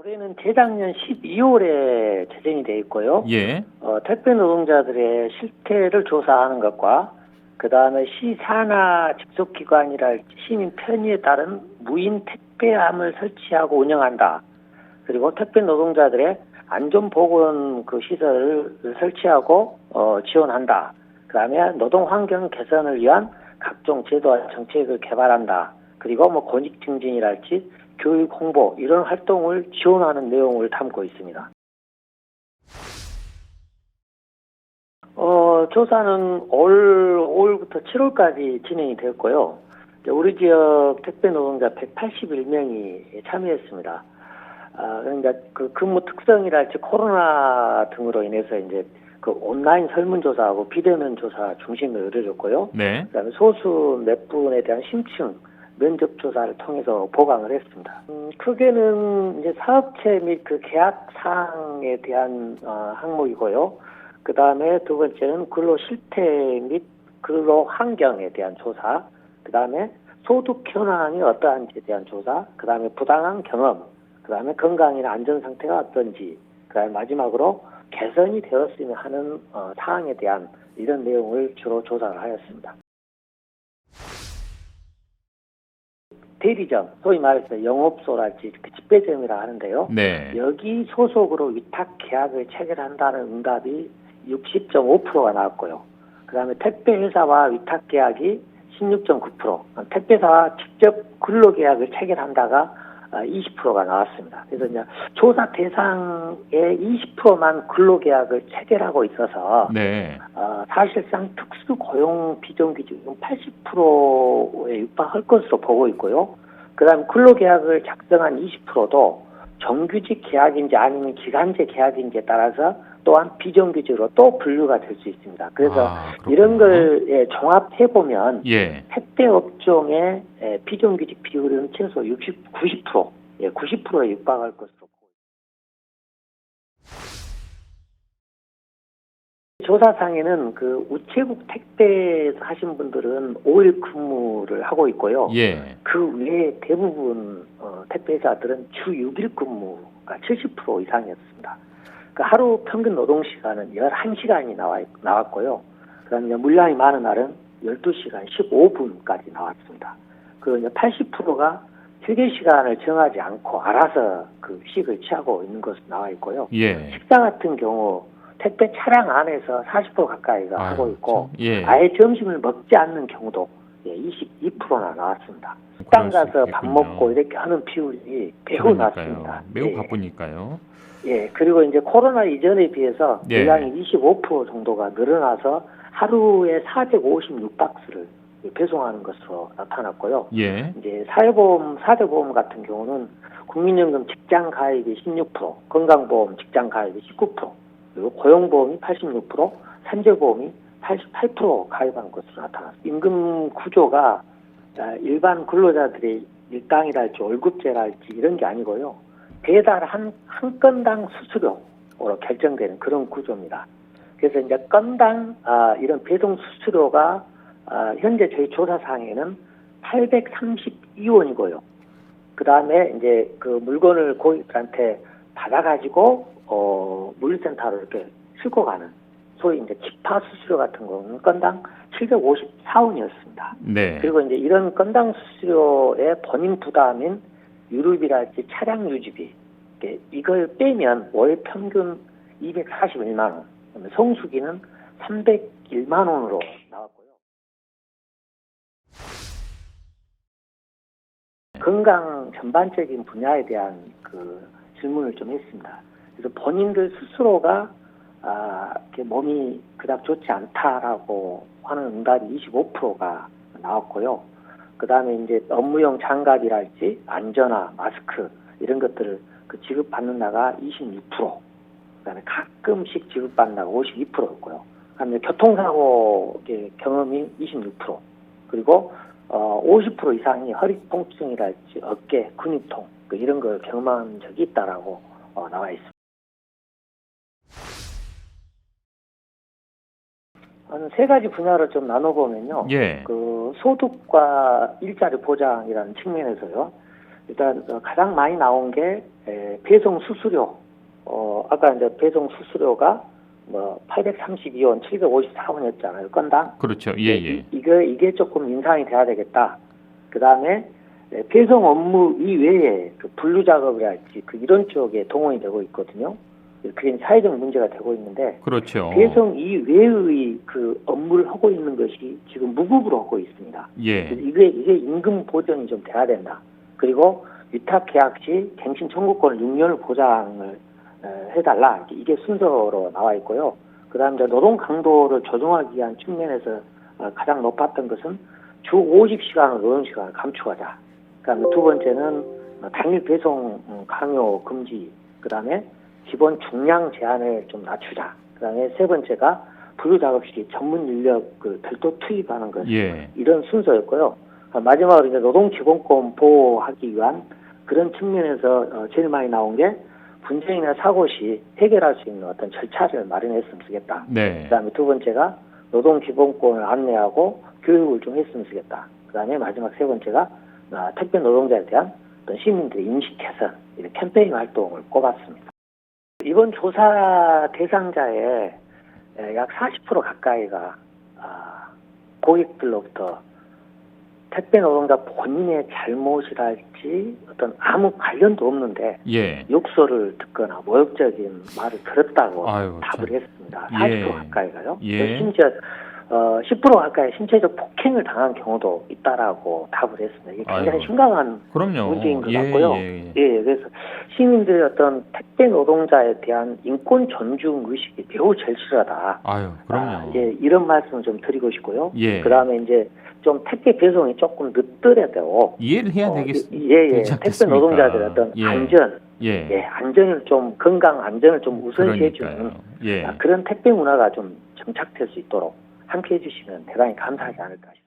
올해는 재작년 12월에 제정이 돼 있고요. 예. 택배 노동자들의 실태를 조사하는 것과 그 다음에 시 산하 직속기관이랄 시민 편의에 따른 무인 택배함을 설치하고 운영한다. 그리고 택배 노동자들의 안전보건 그 시설을 설치하고 지원한다. 그 다음에 노동 환경 개선을 위한 각종 제도와 정책을 개발한다. 그리고 뭐 권익 증진이랄지 교육 홍보 이런 활동을 지원하는 내용을 담고 있습니다. 조사는 올부터 7월까지 진행이 되었고요. 우리 지역 택배 노동자 181명이 참여했습니다. 그러니까 그 근무 특성이랄지 코로나 등으로 인해서 이제 그 온라인 설문조사하고 비대면 조사 중심으로 이루어졌고요. 네. 그다음에 소수 몇 분에 대한 심층 면접 조사를 통해서 보강을 했습니다. 크게는 이제 사업체 및 그 계약 사항에 대한 항목이고요. 그 다음에 두 번째는 근로 실태 및 근로 환경에 대한 조사. 그 다음에 소득 현황이 어떠한지에 대한 조사. 그 다음에 부당한 경험. 그 다음에 건강이나 안전 상태가 어떤지. 그 다음에 마지막으로 개선이 되었으면 하는 사항에 대한 이런 내용을 주로 조사를 하였습니다. 대리점, 소위 말해서 영업소랄지 집배점이라 하는데요. 네. 여기 소속으로 위탁 계약을 체결한다는 응답이 60.5%가 나왔고요. 그 다음에 택배회사와 위탁 계약이 16.9%, 택배사와 직접 근로계약을 체결한다가 20%가 나왔습니다. 그래서 이제 조사 대상의 20%만 근로계약을 체결하고 있어서 네. 사실상 특수 고용 비정규직은 80%에 육박할 것으로 보고 있고요. 그다음 근로계약을 작성한 20%도 정규직 계약인지 아니면 기간제 계약인지에 따라서 또한 비정규직으로 또 분류가 될 수 있습니다. 그래서 이런 걸 종합해 보면 예. 택배 업종의 비정규직 비율은 최소 90%, 90%에 육박할 것으로 보고 있습니다. 조사상에는 그 우체국 택배에서 하신 분들은 5일 근무를 하고 있고요. 예. 그 외에 대부분 택배사들은 주 6일 근무가 70% 이상이었습니다. 그 하루 평균 노동 시간은 11시간이 나왔고요. 그다음에 물량이 많은 날은 12시간 15분까지 나왔습니다. 그 80%가 휴게 시간을 정하지 않고 알아서 그 휴식을 취하고 있는 것으로 나와 있고요. 예. 식사 같은 경우 택배 차량 안에서 40% 가까이가 하고 있고 예. 아예 점심을 먹지 않는 경우도 22%나 나왔습니다. 식당 가서 밥 먹고 이렇게 하는 비율이 매우 낮습니다. 매우 바쁘니까요. 예, 그리고 이제 코로나 이전에 비해서 예. 물량이 25% 정도가 늘어나서 하루에 456박스를 배송하는 것으로 나타났고요. 예. 이제 사회보험, 4대 보험 같은 경우는 국민연금 직장 가입이 16%, 건강보험 직장 가입이 19%, 그리고 고용보험이 86%, 산재보험이 88% 가입한 것으로 나타났습니다. 임금 구조가 일반 근로자들의 일당이랄지 월급제랄지 이런 게 아니고요. 배달 한 건당 수수료로 결정되는 그런 구조입니다. 그래서 이제 건당 이런 배송 수수료가 현재 저희 조사상에는 832원이고요. 그 다음에 이제 그 물건을 고객들한테 받아가지고 물류센터로 이렇게 싣고 가는 소위 이제 집파 수수료 같은 경우는 건당 754원이었습니다. 네. 그리고 이제 이런 건당 수수료의 본인 부담인 유류비랄지 차량 유지비 이걸 빼면 월 평균 241만 원, 성수기는 301만 원으로 나왔고요. 건강 전반적인 분야에 대한 그 질문을 좀 했습니다. 그래서 본인들 스스로가 몸이 그닥 좋지 않다라고 하는 응답이 25%가 나왔고요. 그 다음에 이제 업무용 장갑이랄지 안전화, 마스크 이런 것들을 그 지급받는 나가 26%, 그 다음에 가끔씩 지급받는 나가 52%였고요. 그 다음에 교통사고 경험이 26%, 그리고 50% 이상이 허리 통증이랄지 어깨 근육통 이런 걸 경험한 적이 있다라고 나와 있습니다. 한 세 가지 분야로 좀 나눠보면요. 예. 그 소득과 일자리 보장이라는 측면에서요. 일단 가장 많이 나온 게 배송 수수료, 아까 이제 배송 수수료가 뭐 832원, 754원이었잖아요, 건당. 그렇죠. 예, 예. 이게 조금 인상이 돼야 되겠다. 그 다음에 배송 업무 이외에 그 분류 작업이랄지 이런 쪽에 동원이 되고 있거든요. 그게 사회적 문제가 되고 있는데, 그렇죠. 배송 이외의 그 업무를 하고 있는 것이 지금 무급으로 하고 있습니다. 예. 이게 임금 보전이 좀 돼야 된다. 그리고 위탁 계약 시 갱신 청구권 6년을 보장을 해달라. 이게 순서로 나와 있고요. 그다음에 노동 강도를 조정하기 위한 측면에서 가장 높았던 것은 주 50시간의 노동 시간을 감축하자. 그다음에 두 번째는 당일 배송 강요 금지. 그다음에 기본 중량 제한을 좀 낮추자. 그다음에 세 번째가 분류 작업 시 전문 인력을 별도 투입하는 것. 예. 이런 순서였고요. 마지막으로 이제 노동 기본권 보호하기 위한 그런 측면에서 제일 많이 나온 게 분쟁이나 사고 시 해결할 수 있는 어떤 절차를 마련했으면 쓰겠다. 네. 그다음에 두 번째가 노동 기본권을 안내하고 교육을 좀 했으면 쓰겠다. 그다음에 마지막 세 번째가 택배 노동자에 대한 어떤 시민들의 인식 개선, 이런 캠페인 활동을 꼽았습니다. 이번 조사 대상자의 약 40% 가까이가 고객들로부터 택배 노동자 본인의 잘못이랄지 어떤 아무 관련도 없는데 예. 욕설을 듣거나 모욕적인 말을 들었다고 아유, 답을 참. 했습니다. 40% 예. 가까이가요. 예. 심지어 10% 가까이 신체적 폭행을 당한 경우도 있다라고 답을 했습니다. 이게 굉장히 아유. 심각한 그럼요. 문제인 것 예, 같고요. 예. 예, 그래서 시민들의 어떤 택배 노동자에 대한 인권 존중 의식이 매우 절실하다. 아유, 그럼요. 예, 이런 말씀을 좀 드리고 싶고요. 예. 그 다음에 이제 좀 택배 배송이 조금 늦더라도 이해를 해야 되지 택배 않겠습니까? 노동자들의 어떤 예. 안전, 예. 안전을 좀 건강 안전을 좀 우선시해주는 그러니까요. 예. 그런 택배 문화가 좀 정착될 수 있도록 함께해 주시면 대단히 감사하지 않을까 싶습니다.